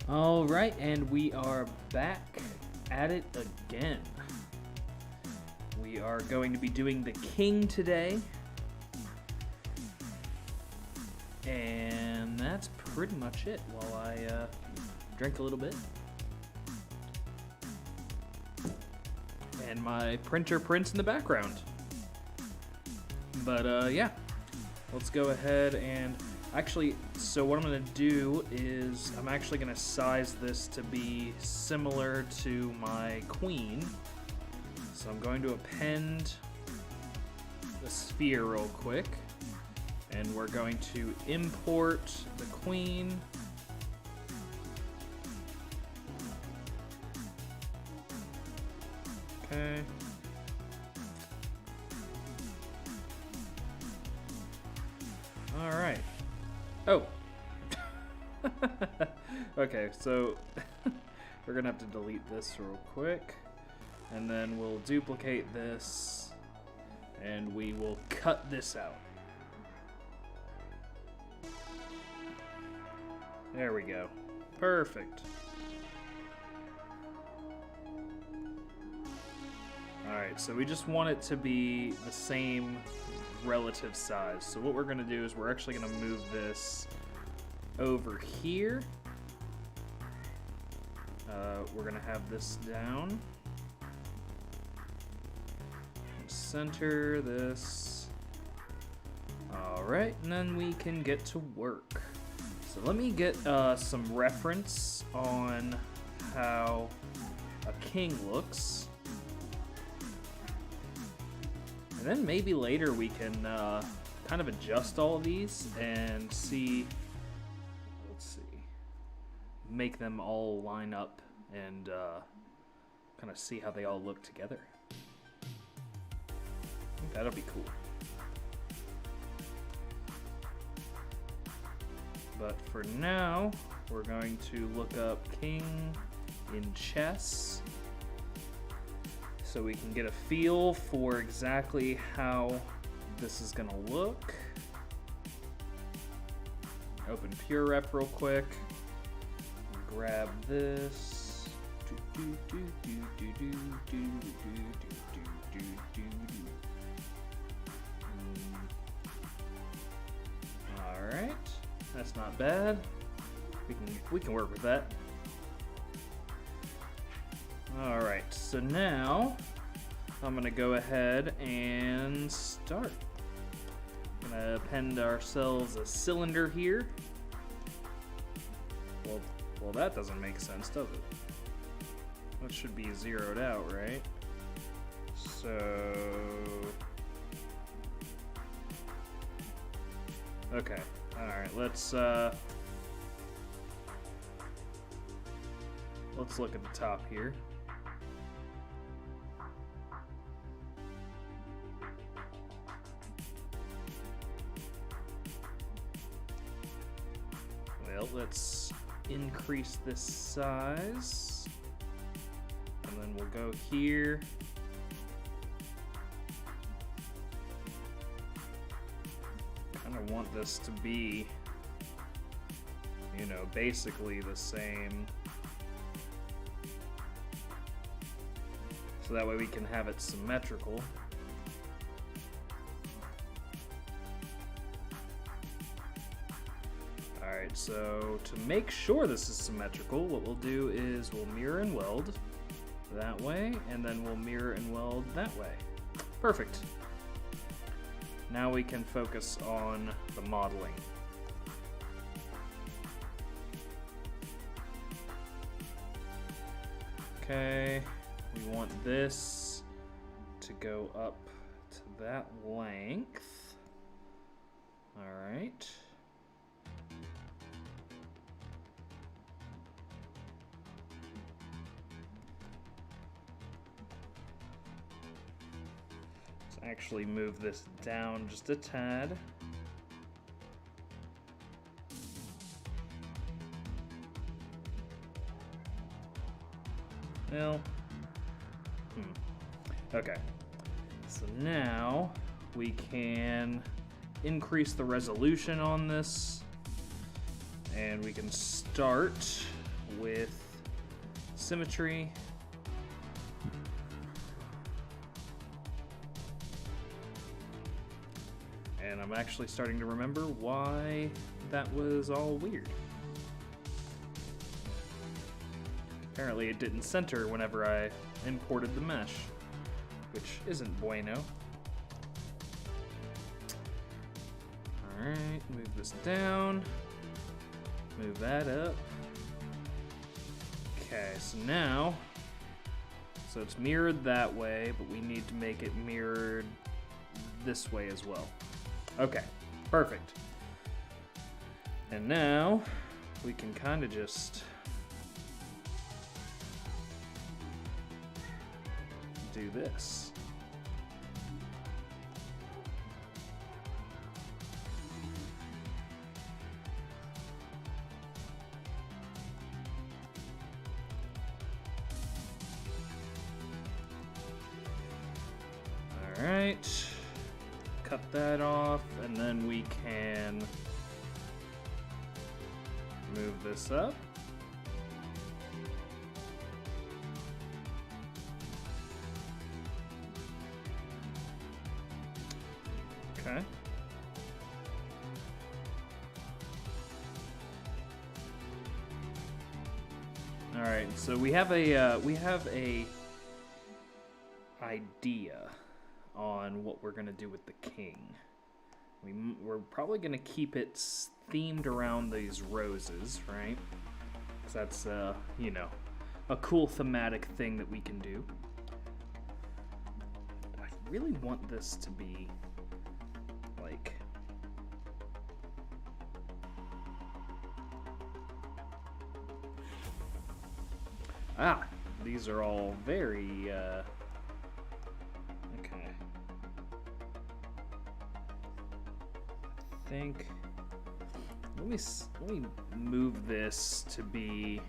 All right, and we are back at it again. We are going to be doing the king today. And that's pretty much it while I drink a little bit. And my printer prints in the background. But yeah, let's go ahead and actually, so what I'm going to do is I'm actually going to size this to be similar to my queen. So I'm going to append the sphere real quick. And we're going to import the queen. Okay. All right. Oh. Okay, so we're gonna have to delete this real quick. And then we'll duplicate this. And we will cut this out. There we go. Perfect. Alright, so we just want it to be the same relative size. So what we're going to do is we're actually going to move this over here. We're going to have this down. Center this. Alright, and then we can get to work. So let me get some reference on how a king looks. And then maybe later we can kind of adjust all of these and see, let's see, make them all line up and kind of see how they all look together. I think that'll be cool. But for now, we're going to look up king in chess so we can get a feel for exactly how this is going to look. Open Pure Rep real quick. Grab this. All right. That's not bad. We can work with that. All right, so now I'm gonna go ahead and start. I'm gonna append ourselves a cylinder here. Well, that doesn't make sense, does it? That should be zeroed out, right? So, okay. All right, let's look at the top here. Well, let's increase this size, and then we'll go here. I want this to be, you know, basically the same, so that way we can have it symmetrical. Alright, so to make sure this is symmetrical, what we'll do is we'll mirror and weld that way, and then we'll mirror and weld that way. Perfect. Now we can focus on the modeling. Okay, we want this to go up to that length. All right. Actually move this down just a tad. Well, okay. So now we can increase the resolution on this, and we can start with Symmetry. And I'm actually starting to remember why that was all weird. Apparently it didn't center whenever I imported the mesh, which isn't bueno. Alright, move this down. Move that up. Okay, so now, so it's mirrored that way, but we need to make it mirrored this way as well. Okay, perfect. And now we can kind of just do this. All right, cut that off, and then we can move this up. Okay. All right, so we have a idea on what we're gonna do with the king. We're probably gonna keep it themed around these roses, right? Because that's you know, a cool thematic thing that we can do. I really want this to be like these are all very okay. I think let me move this to be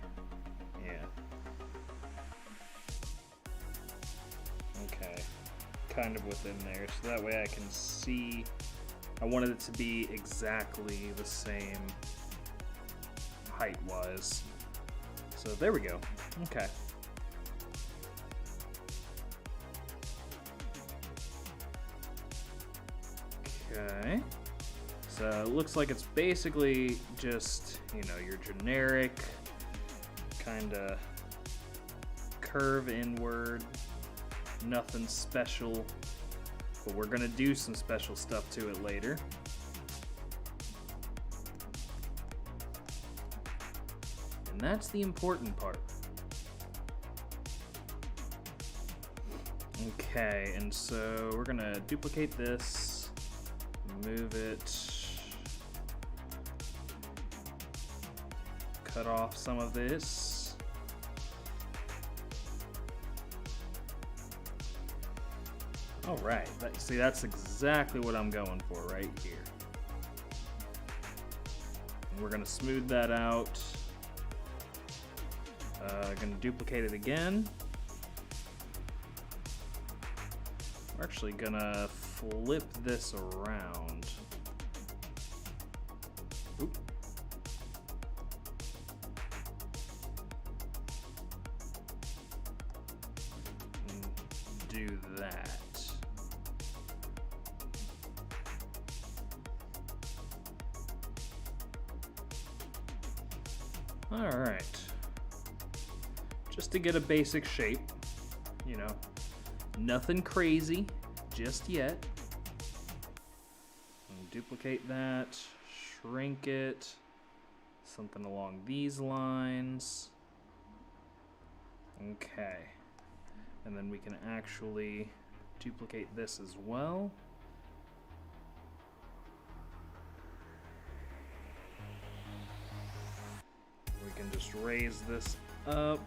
okay, kind of within there, so that way I can see. I wanted it to be exactly the same height-wise. So there we go. Okay. Okay. So it looks like it's basically just, you know, your generic kind of curve inward, nothing special, but we're gonna do some special stuff to it later. And that's the important part. Okay, and so we're gonna duplicate this, move it, cut off some of this. All right, see, that's exactly what I'm going for right here. And we're gonna smooth that out. Gonna duplicate it again. We're actually gonna flip this around. Oop. And do that. All right. Just to get a basic shape, you know, nothing crazy just yet. And duplicate that, shrink it, something along these lines. Okay. And then we can actually duplicate this as well. We can just raise this up.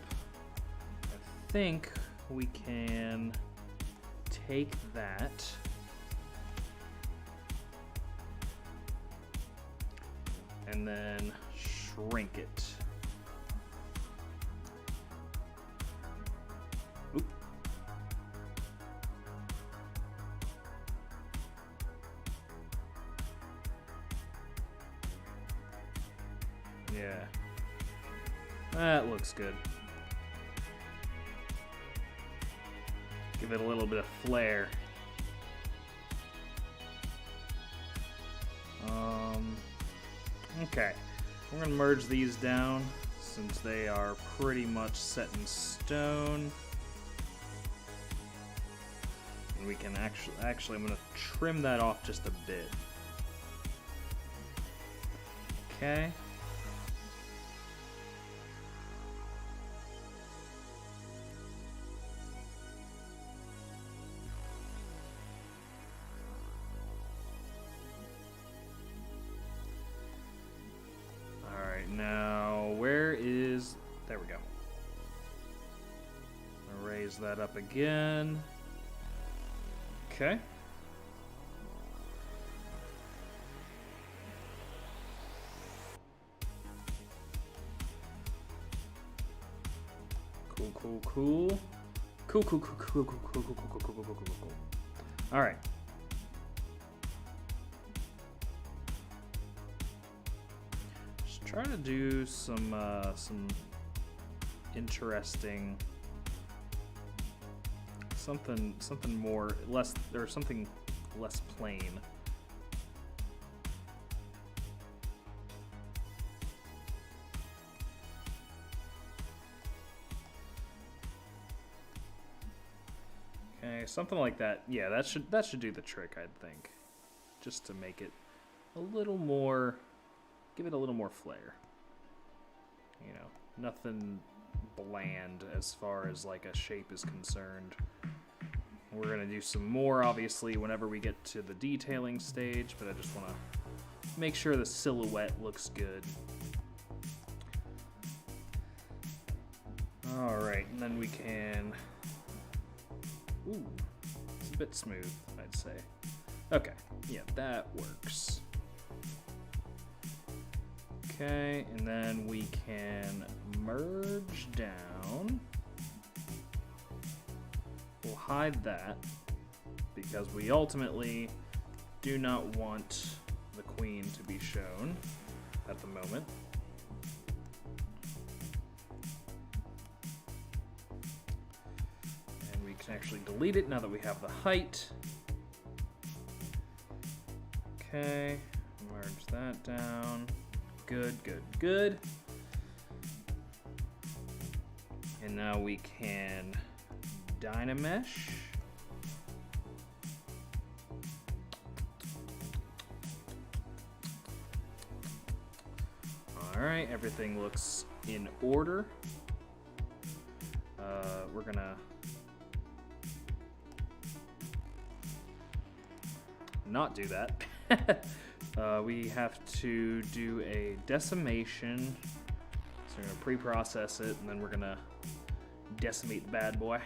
I think we can take that and then shrink it. Oop. Yeah. That looks good. Give it a little bit of flair. Okay, we're gonna merge these down since they are pretty much set in stone. And we can actually I'm gonna trim that off just a bit. Okay. Now, where is... There we go. I'll raise that up again. Okay. Cool. All right. Try to do some interesting something more less or something less plain. Okay, something like that. Yeah, that should do the trick, I'd think. Just to make it a little more, give it a little more flair. You know, nothing bland as far as like a shape is concerned. We're gonna do some more, obviously, whenever we get to the detailing stage, but I just want to make sure the silhouette looks good. Alright, and then we can... Ooh, it's a bit smooth, I'd say. Okay, yeah, that works. Okay, and then we can merge down. We'll hide that because we ultimately do not want the queen to be shown at the moment. And we can actually delete it now that we have the height. Okay, merge that down. Good. And now we can Dynamesh. Alright, everything looks in order. We're gonna not do that. We have to do a decimation. So we're gonna pre-process it, and then we're gonna decimate the bad boy.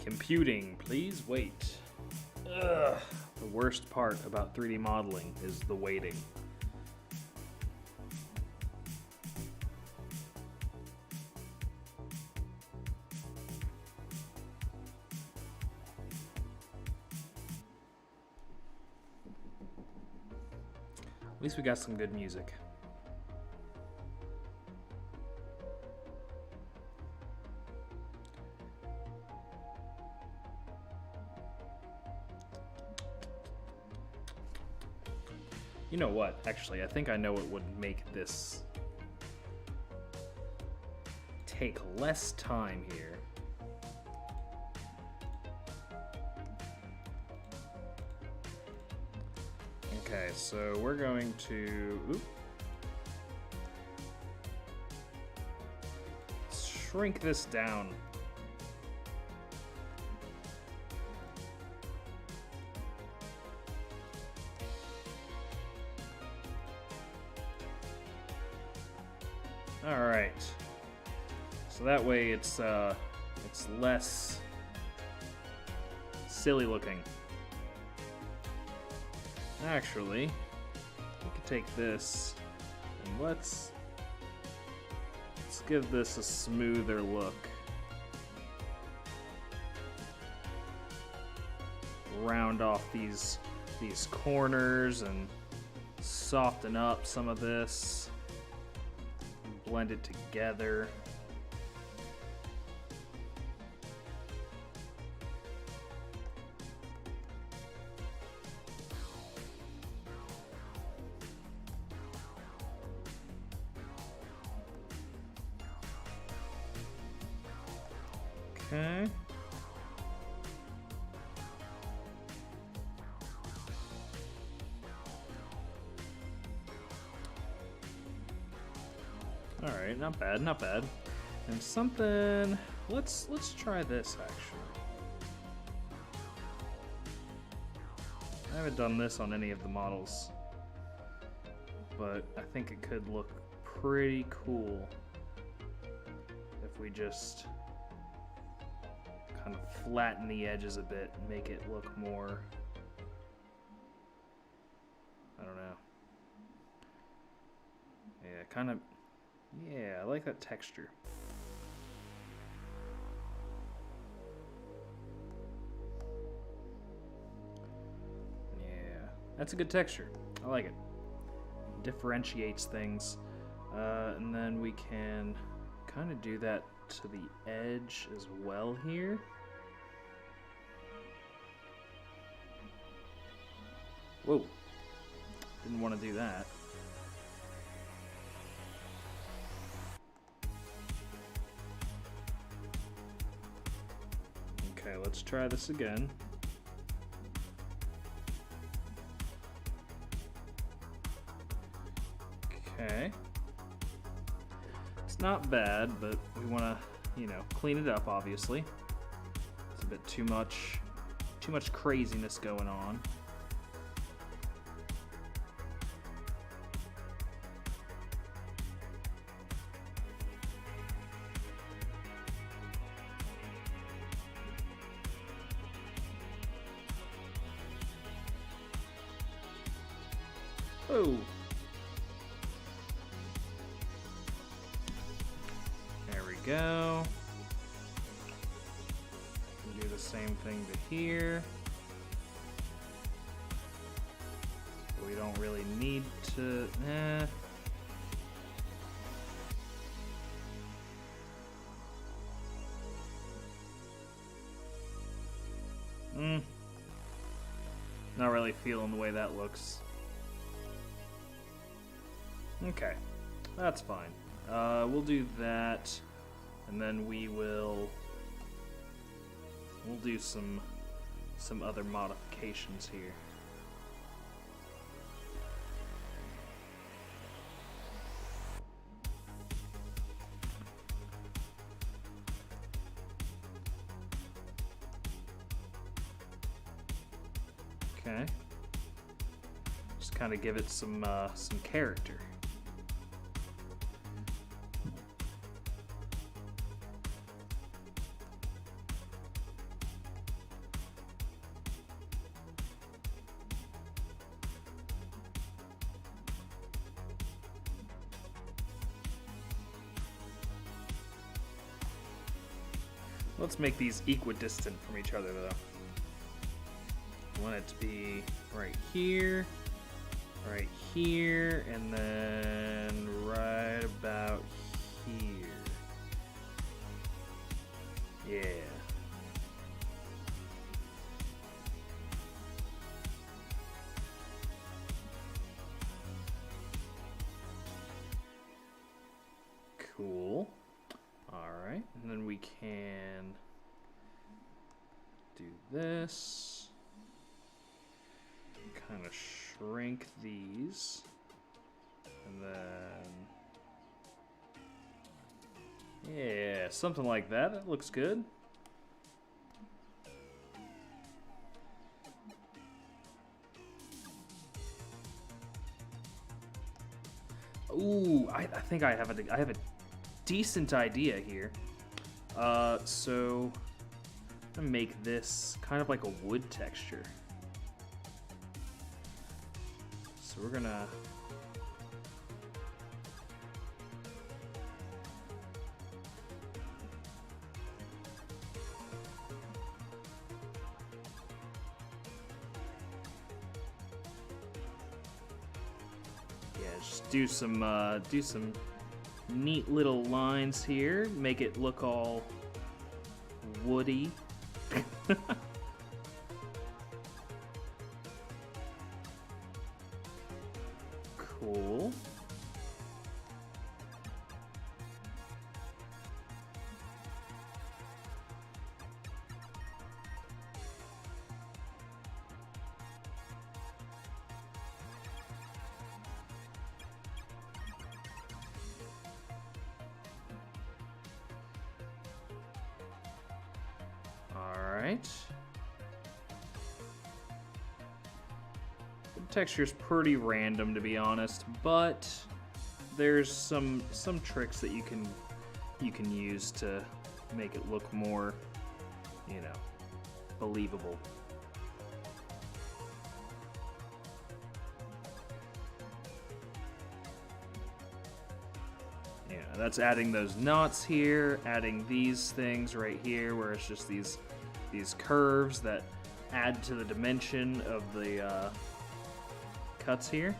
Computing, please wait. Ugh. The worst part about 3D modeling is the waiting. At least we got some good music. You know what? Actually, I think I know what would make this take less time here. Okay, so we're going to shrink this down. All right, so that way it's less silly looking. Actually, we could take this and let's give this a smoother look. Round off these corners and soften up some of this. Blend it together. Okay. All right, not bad, not bad. And something, let's try this actually. I haven't done this on any of the models, but I think it could look pretty cool if we just kind of flatten the edges a bit and make it look more, I don't know. Yeah, kind of, yeah, I like that texture. Yeah, that's a good texture. I like it. Differentiates things. And then we can kind of do that to the edge as well here. Whoa, didn't want to do that. Okay, let's try this again. Okay. It's not bad, but we want to, you know, clean it up, obviously. It's a bit too much craziness going on. Oh. There we go. Do the same thing to here. We don't really need to. Not really feeling the way that looks. Okay, that's fine. We'll do that, and then we'll do some other modifications here. Okay, just kind of give it some character. Let's make these equidistant from each other, though. I want it to be right here, and then right about here. Yeah. Cool. Alright, and then we can do this. Kind of shrink these. And then... yeah, something like that. That looks good. Ooh, I think I have a decent idea here. So I'm gonna make this kind of like a wood texture. So we're gonna just do some neat little lines here, make it look all woody. Cool. Alright. The texture's pretty random, to be honest, but there's some tricks that you can use to make it look more, you know, believable. Yeah, that's adding those knots here, adding these things right here where it's just these curves that add to the dimension of the cuts here.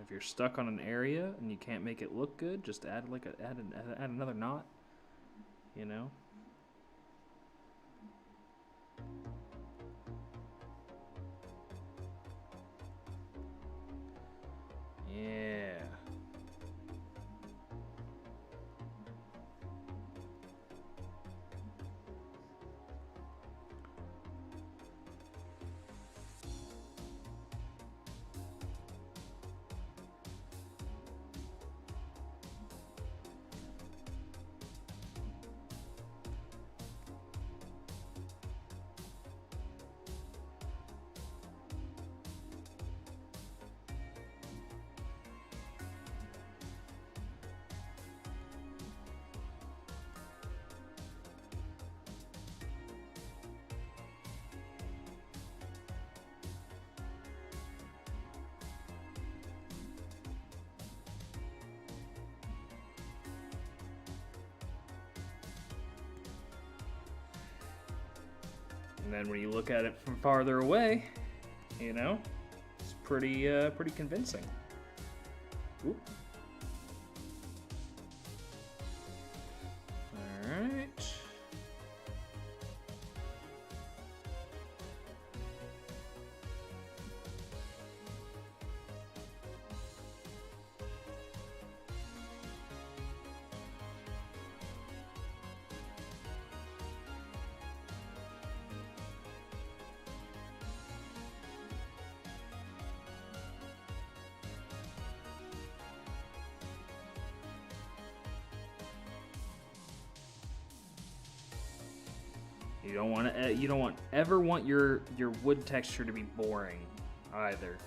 If you're stuck on an area and you can't make it look good, just add add another knot, you know. Yeah. And then when you look at it from farther away, you know, it's pretty convincing. Oop. All right. You don't ever want your wood texture to be boring either.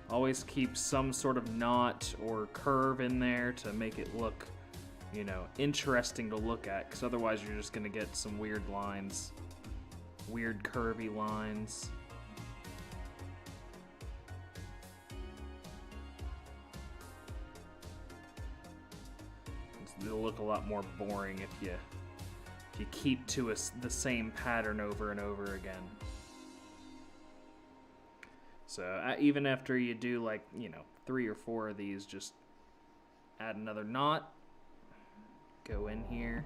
Always keep some sort of knot or curve in there to make it look, you know, interesting to look at, because otherwise you're just gonna get some weird lines, weird curvy lines. It'll look a lot more boring if you keep to the same pattern over and over again. So even after you do, like, you know, 3 or 4 of these, just add another knot, go in here,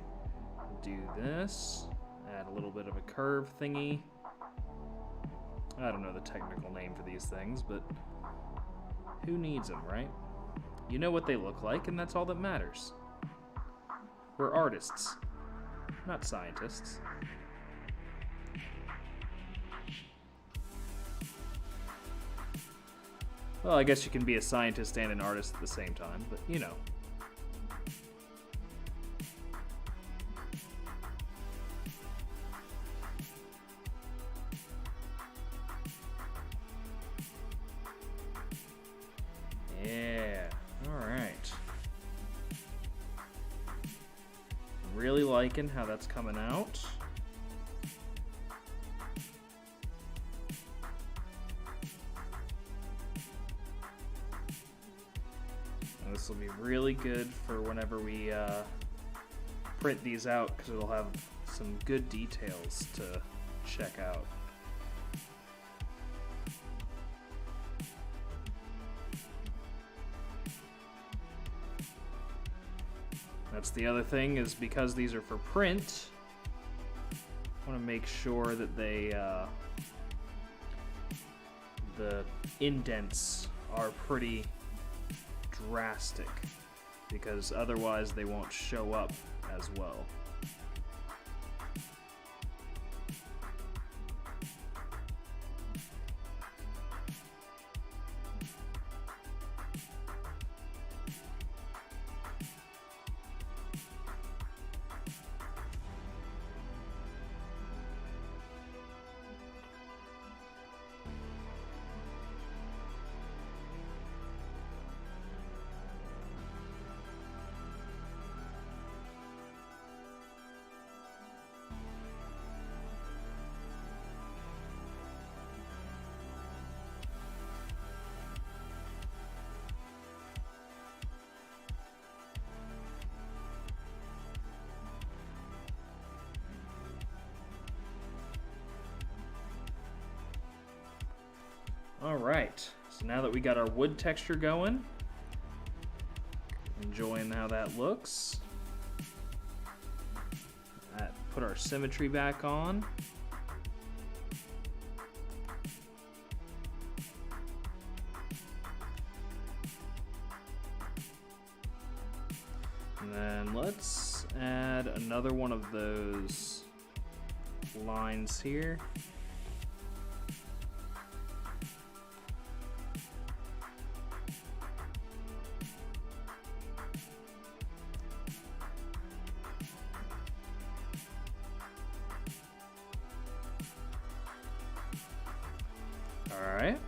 do this, add a little bit of a curve thingy. I don't know the technical name for these things, but who needs them, right? You know what they look like, and that's all that matters. We're artists, not scientists. Well, I guess you can be a scientist and an artist at the same time, but you know. Yeah, all right. really liking how that's coming out. And this will be really good for whenever we print these out, because it'll have some good details to check out. That's the other thing, is because these are for print, I want to make sure that they, the indents are pretty drastic, because otherwise they won't show up as well. Alright, so now that we got our wood texture going, enjoying how that looks. Put our symmetry back on. And then let's add another one of those lines here. Alright.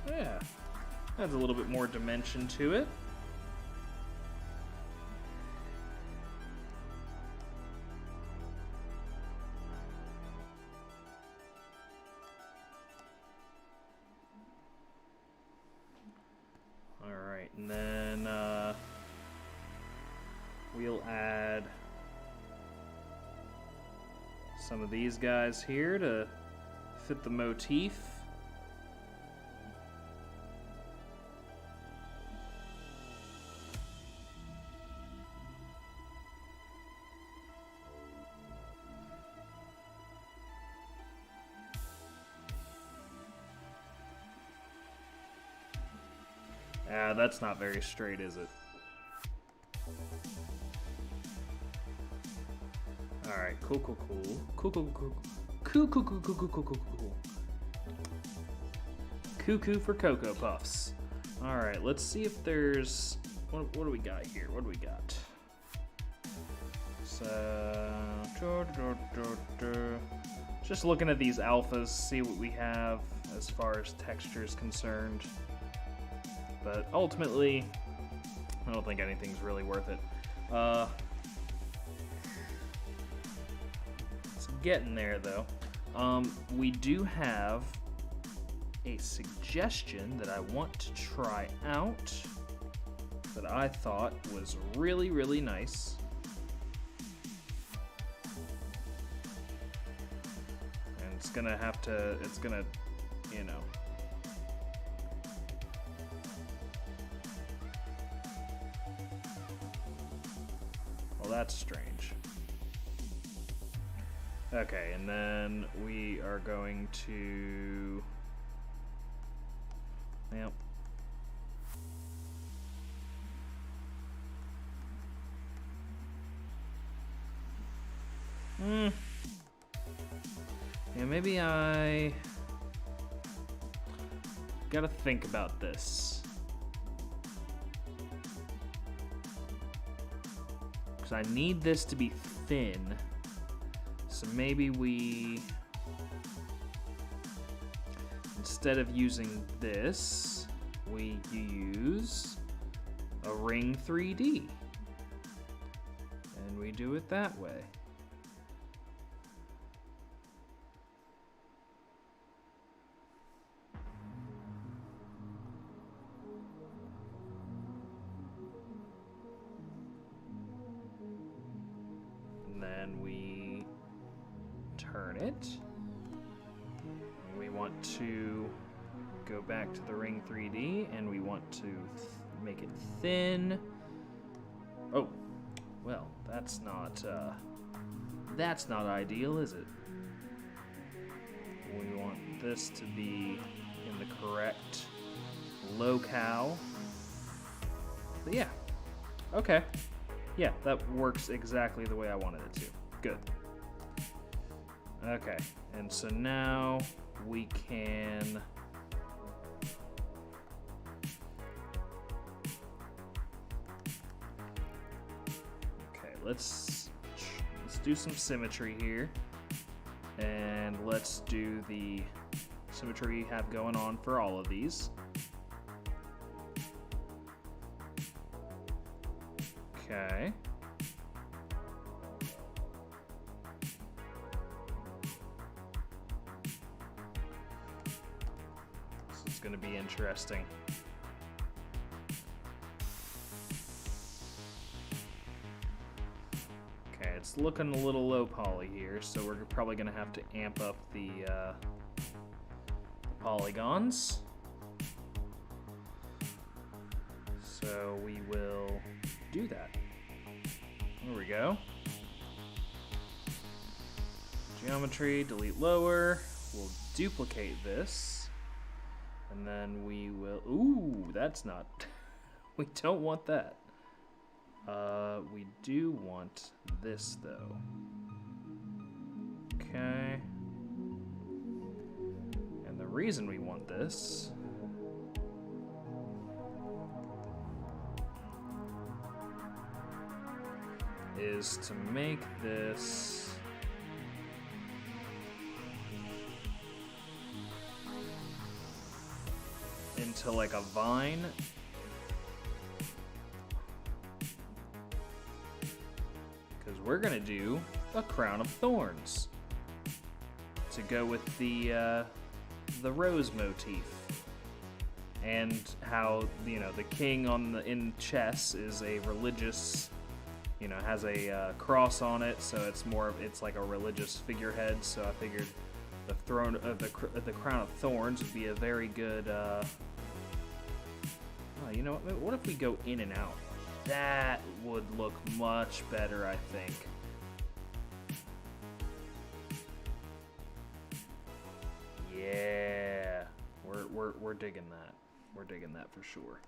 Yeah. Adds a little bit more dimension to it. Alright, and then we'll add some of these guys here to fit the motif. That's not very straight, is it? Alright, cool. Cuckoo for Cocoa Puffs. Alright, let's see if there's... What do we got here? What do we got? So... Just looking at these alphas, see what we have as far as texture is concerned. But ultimately, I don't think anything's really worth it. It's getting there, though. We do have a suggestion that I want to try out that I thought was really, really nice. And it's gonna, you know. Well, that's strange. Okay, and then we are going to... Yep. Yeah, maybe I gotta think about this. Because I need this to be thin. So maybe we, instead of using this, we use a ring 3D. And we do it that way. And then we turn it. We want to go back to the ring 3D, and we want to make it thin. Oh, well, that's not ideal, is it? We want this to be in the correct locale. But yeah, okay. Yeah, that works exactly the way I wanted it to. Good. Okay, and so now we can... Okay, let's do some symmetry here. And let's do the symmetry we have going on for all of these. Okay. This is going to be interesting. Okay, it's looking a little low poly here, so we're probably going to have to amp up the polygons. So we will do that. There we go. Geometry, delete lower. We'll duplicate this. And then we will... Ooh, that's not... We don't want that. We do want this, though. Okay. And the reason we want this... is to make this into like a vine. Because we're gonna do a crown of thorns to go with the rose motif. And how, you know, the king in chess is a religious, you know, has a cross on it, so it's like a religious figurehead. So I figured the throne of the crown of thorns would be a very good. Oh, you know what if we go in and out? That would look much better, I think. Yeah, we're digging that. We're digging that for sure.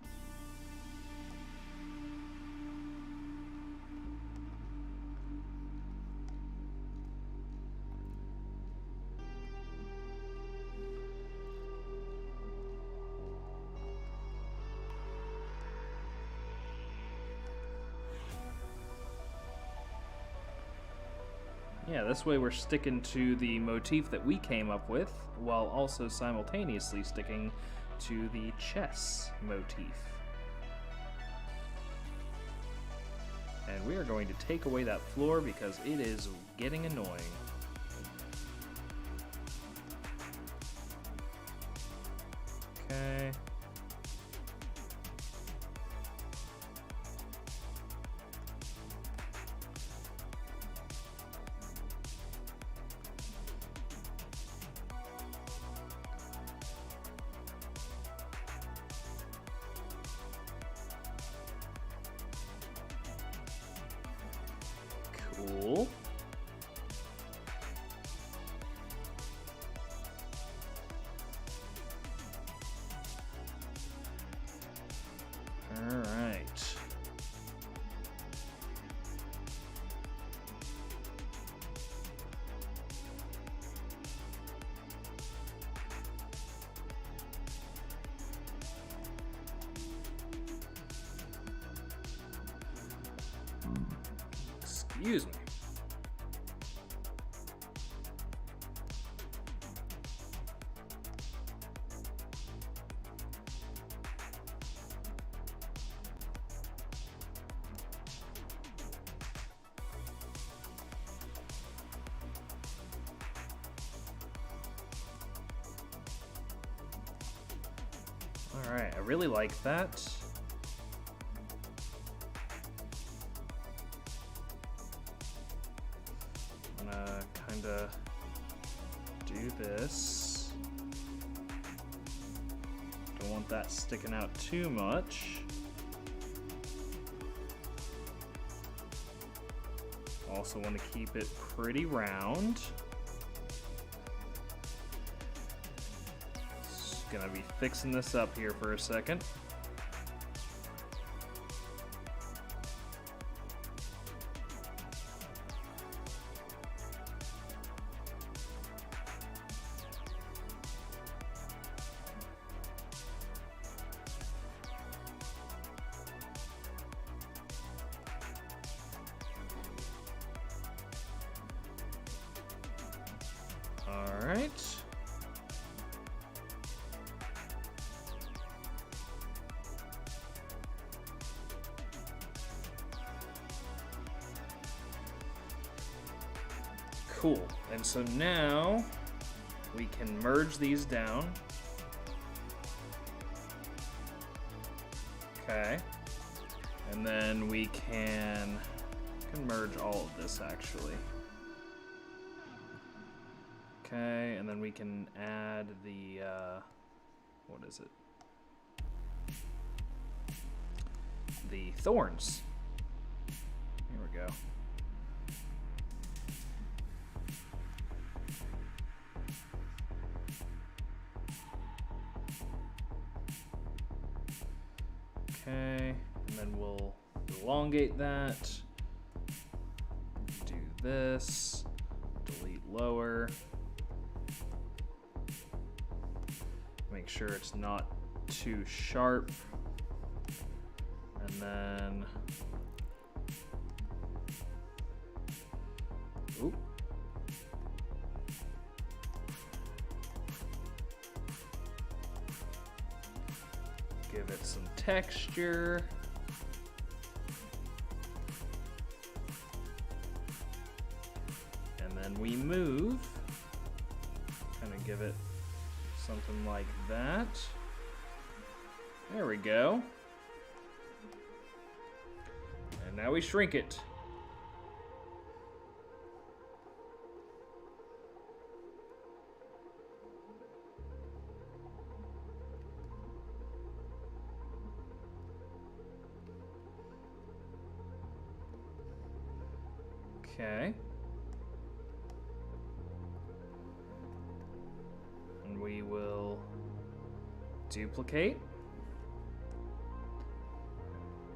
Yeah, this way we're sticking to the motif that we came up with, while also simultaneously sticking to the chess motif. And we are going to take away that floor because it is getting annoying. Okay. Cool. All right. Excuse me. Alright, I really like that. I'm gonna kinda do this. Don't want that sticking out too much. Also want to keep it pretty round. Just gonna be fixing this up here for a second. All right. Cool. And so now we can merge these down. Okay. And then we can merge all of this actually. Okay, and then we can add the, what is it? The thorns. Here we go. Okay, and then we'll elongate that. Do this. Delete lower. Make sure it's not too sharp. And then, oop. Give it some texture. And then we move, kind of give it something like that. There we go. And now we shrink it. Okay. And we will duplicate.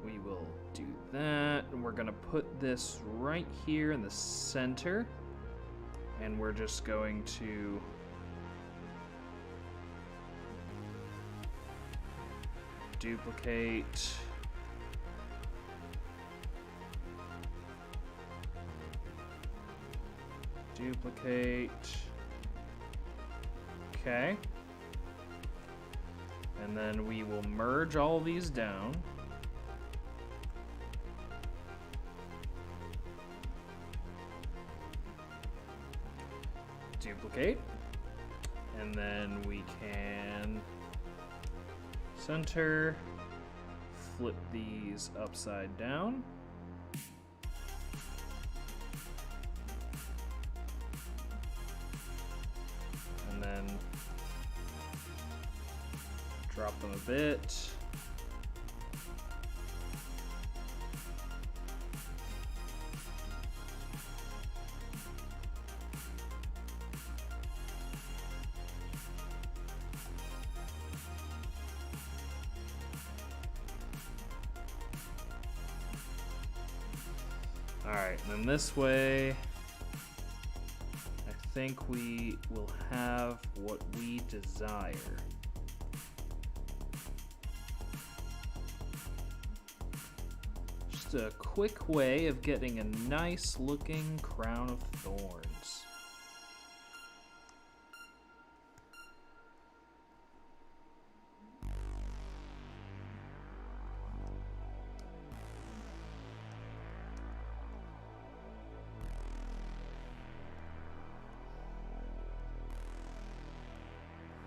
We will do that, and we're gonna put this right here in the center, and we're just going to duplicate. Duplicate. Okay. And then we will merge all these down. Duplicate. And then we can center, flip these upside down. And then drop them a bit. All right, and then this way, I think we will have what we desire. Just a quick way of getting a nice looking crown of thorns.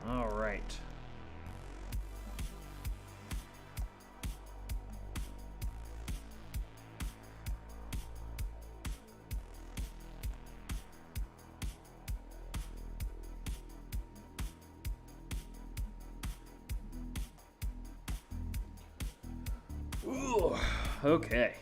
All right. Oh, okay.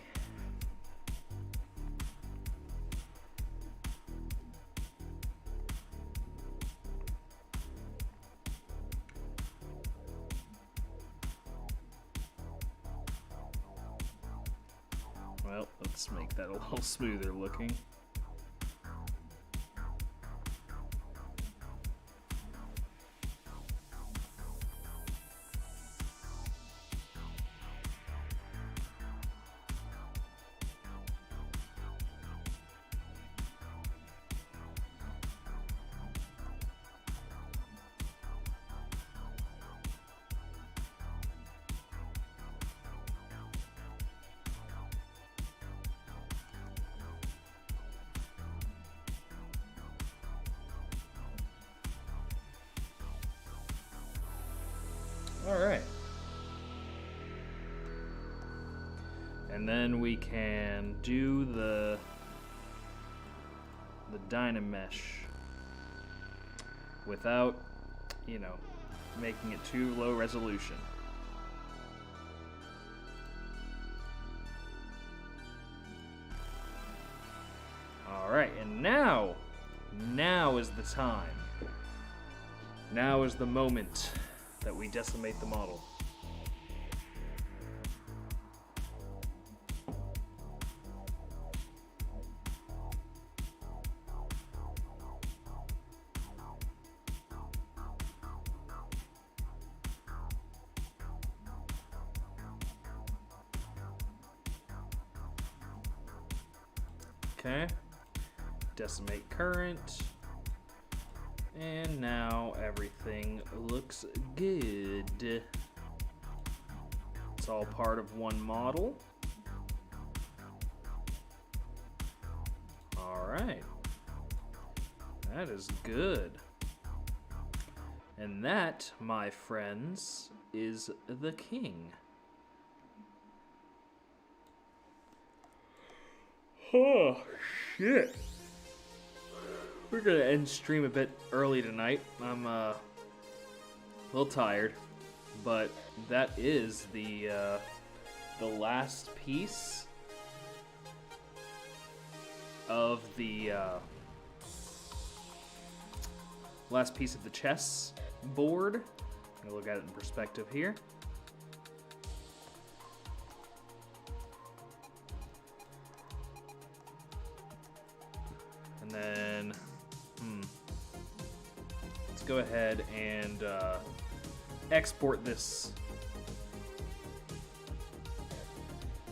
Well, let's make that a little smoother looking. All right. And then we can do the Dynamesh without, you know, making it too low resolution. All right, and now is the time. Now is the moment that we decimate the model. Okay, decimate current. And now everything looks good. It's all part of one model. All right. That is good. And that, my friends, is the king. Oh, shit. We're gonna end stream a bit early tonight. I'm a little tired, but that is the last piece of the chess board. I'm gonna look at it in perspective here. And then let's go ahead and export this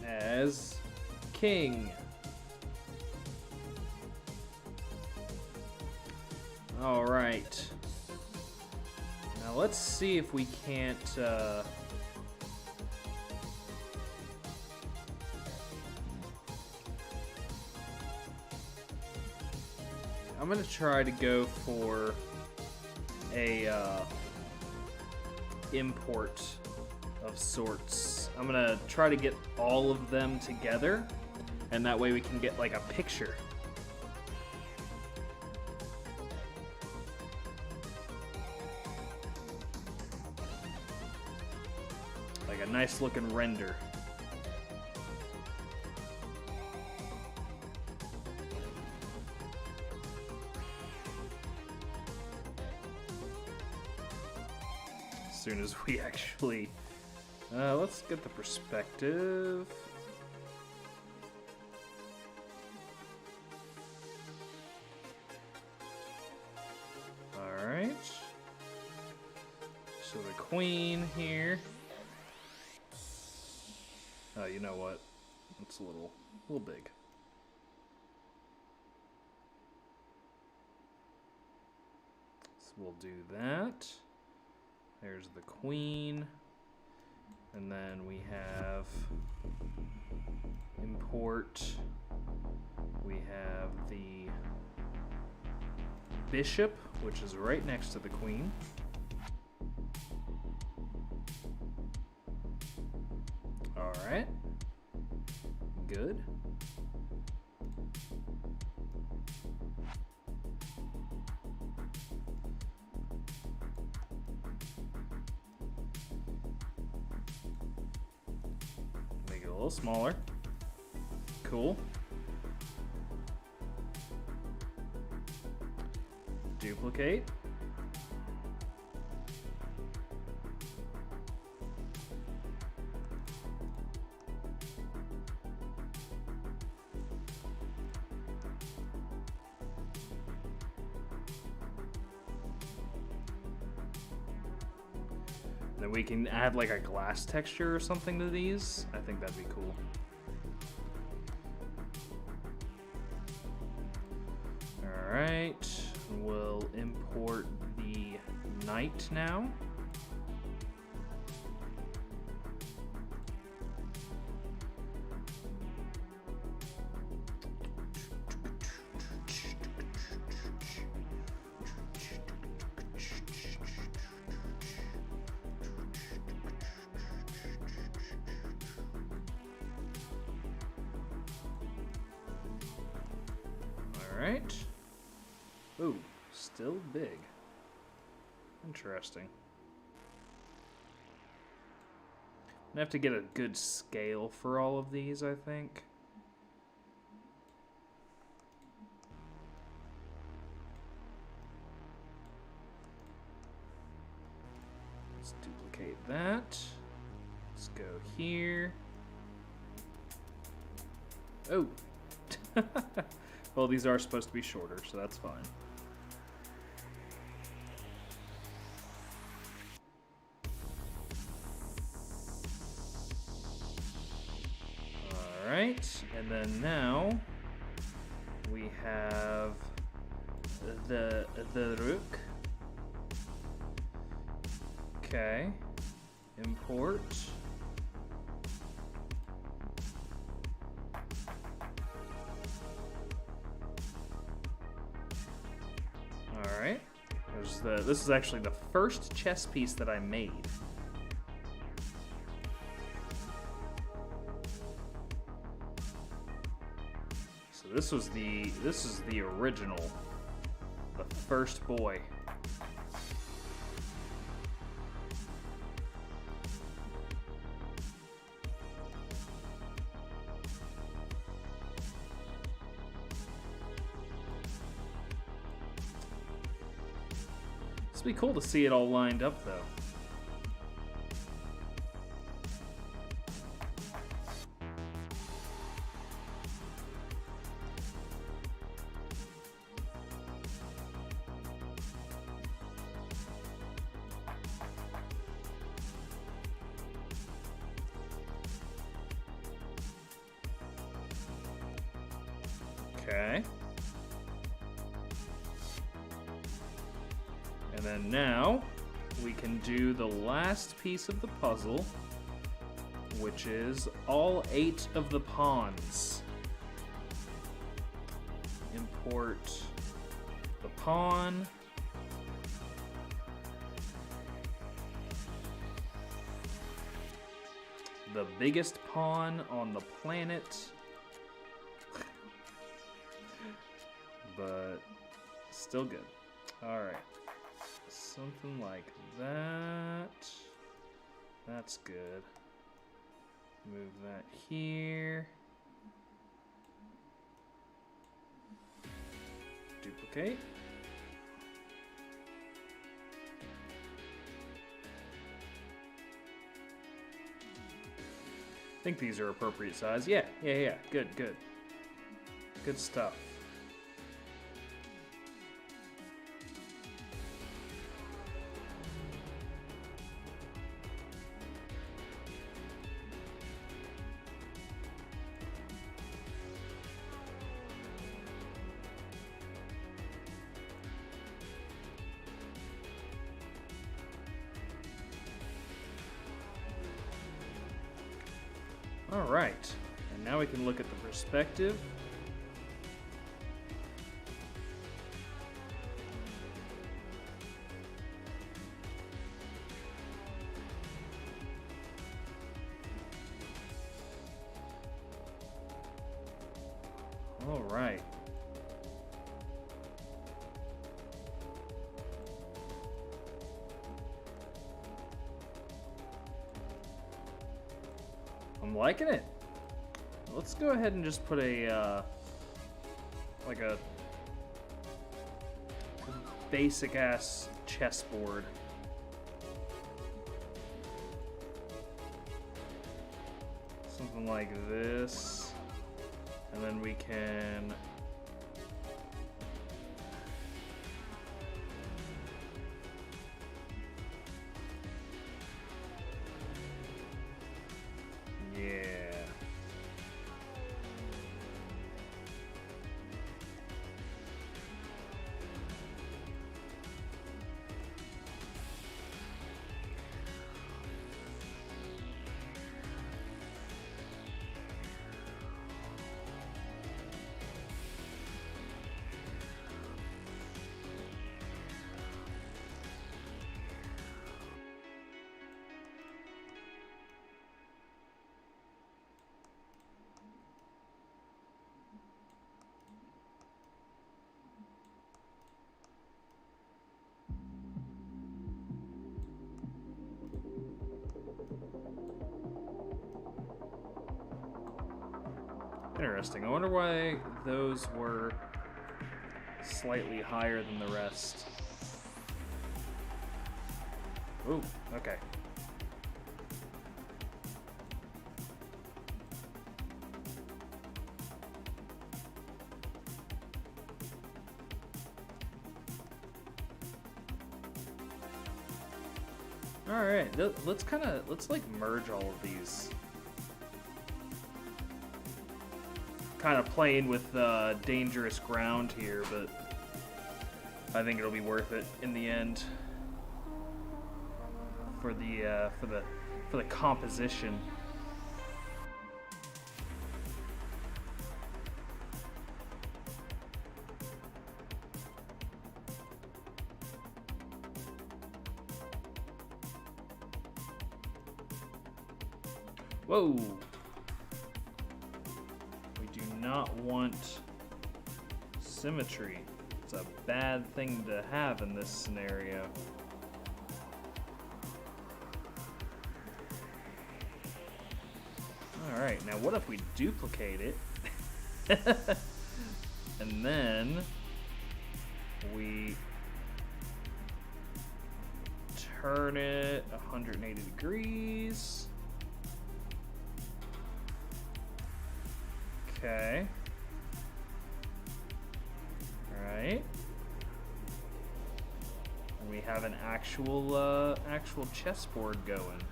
as king. All right. Now let's see if we can't I'm gonna try to go for a import of sorts. I'm gonna try to get all of them together, and that way we can get like a picture. Like a nice looking render. As soon as we actually let's get the perspective. All right, so the queen here. Oh, you know what, it's a little big. So we'll do that. There's the queen, and then we have import. We have the bishop, which is right next to the queen. All right, good. little smaller. Cool. Duplicate. Then we can add like a glass texture or something to these. I think that'd be cool. All right, we'll import the knight now. Alright. Ooh, still big. Interesting. I'm gonna have to get a good scale for all of these, I think. Let's duplicate that. Let's go here. Oh! Well, these are supposed to be shorter, so that's fine. Alright, and then now we have the Rook. Okay, import. Alright, this is actually the first chess piece that I made. So this is the original, the first boy. It'd be cool to see it all lined up, though. Okay. And then now we can do the last piece of the puzzle, which is all 8 of the pawns. Import the pawn. The biggest pawn on the planet. But still good. All right. Something like that. That's good. Move that here. Duplicate. I think these are appropriate size. Yeah. Good. Good stuff. All right, and now we can look at the perspective. All right. I'm liking it. let's go ahead and just put a like a basic ass chessboard. Something like this, and then we can interesting. I wonder why those were slightly higher than the rest. Ooh, okay. All right, let's like merge all of these. Kind of playing with dangerous ground here, but I think it'll be worth it in the end for the composition. Whoa. Not want symmetry. It's a bad thing to have in this scenario. Alright, now what if we duplicate it and then we turn it 180 degrees. Okay. Alright. And we have an actual chessboard going.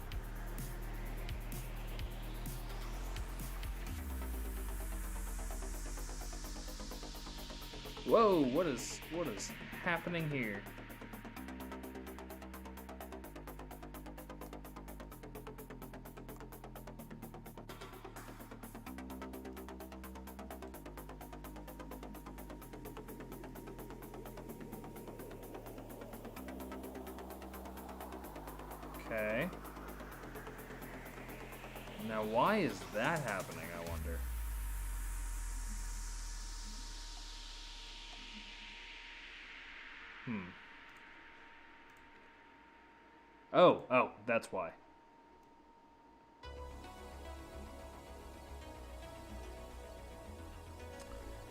Whoa, what is happening here? Okay. Now, why is that happening, I wonder? Oh, that's why.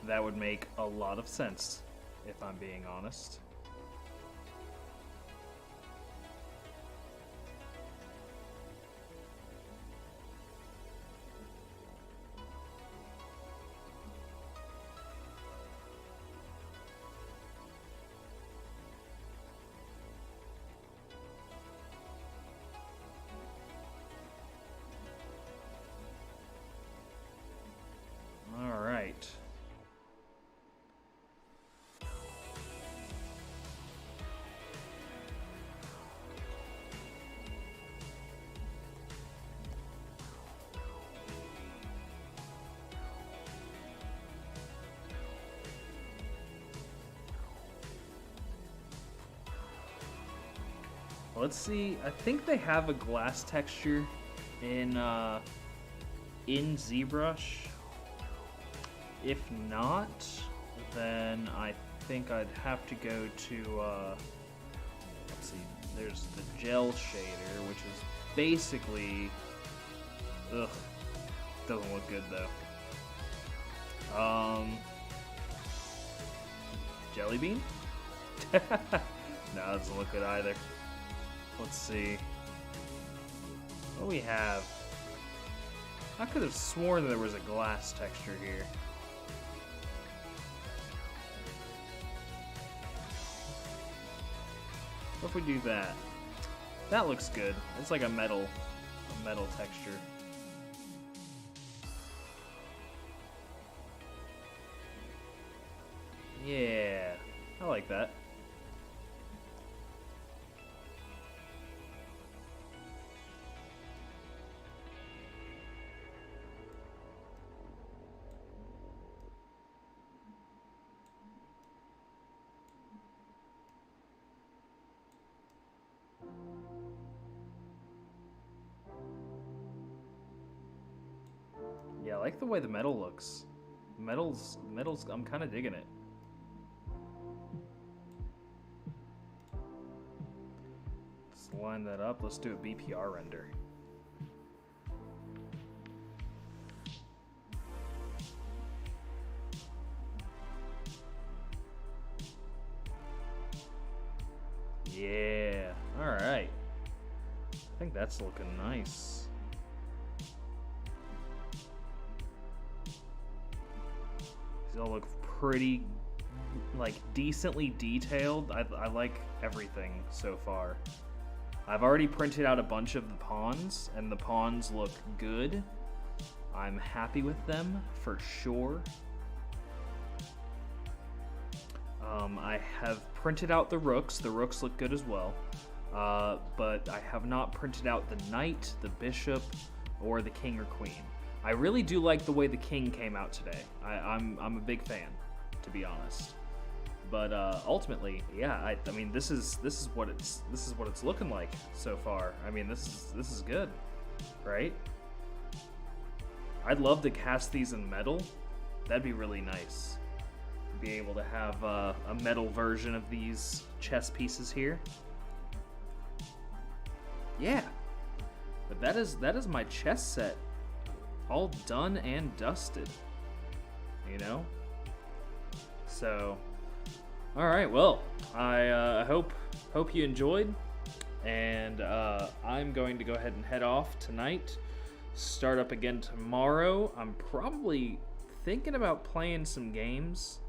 That would make a lot of sense, if I'm being honest. Let's see. I think they have a glass texture in ZBrush. If not, then I think I'd have to go to let's see. There's the gel shader, which is basically doesn't look good though. Jelly bean? No, that doesn't look good either. Let's see. What do we have? I could have sworn there was a glass texture here. What if we do that? That looks good. It's like a metal texture. Yeah, I like that. Yeah, I like the way the metal looks. Metal's, I'm kind of digging it. Let's line that up. Let's do a BPR render. Yeah, all right. I think that's looking nice. These all look pretty, like, decently detailed. I like everything so far. I've already printed out a bunch of the pawns, and the pawns look good. I'm happy with them, for sure. I have printed out the rooks. The rooks look good as well. But I have not printed out the knight, the bishop, or the king or queen. I really do like the way the king came out today. I'm a big fan, to be honest. But ultimately, yeah, I mean this is what it's looking like so far. I mean this is good, right? I'd love to cast these in metal. That'd be really nice. Be able to have a metal version of these chess pieces here. Yeah, but that is my chess set. All done and dusted, you know? So, all right, well, I hope you enjoyed, and I'm going to go ahead and head off tonight, start up again tomorrow. I'm probably thinking about playing some games,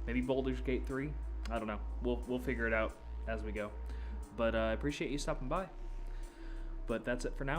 maybe Baldur's Gate 3, I don't know, we'll figure it out as we go, but I appreciate you stopping by, but that's it for now.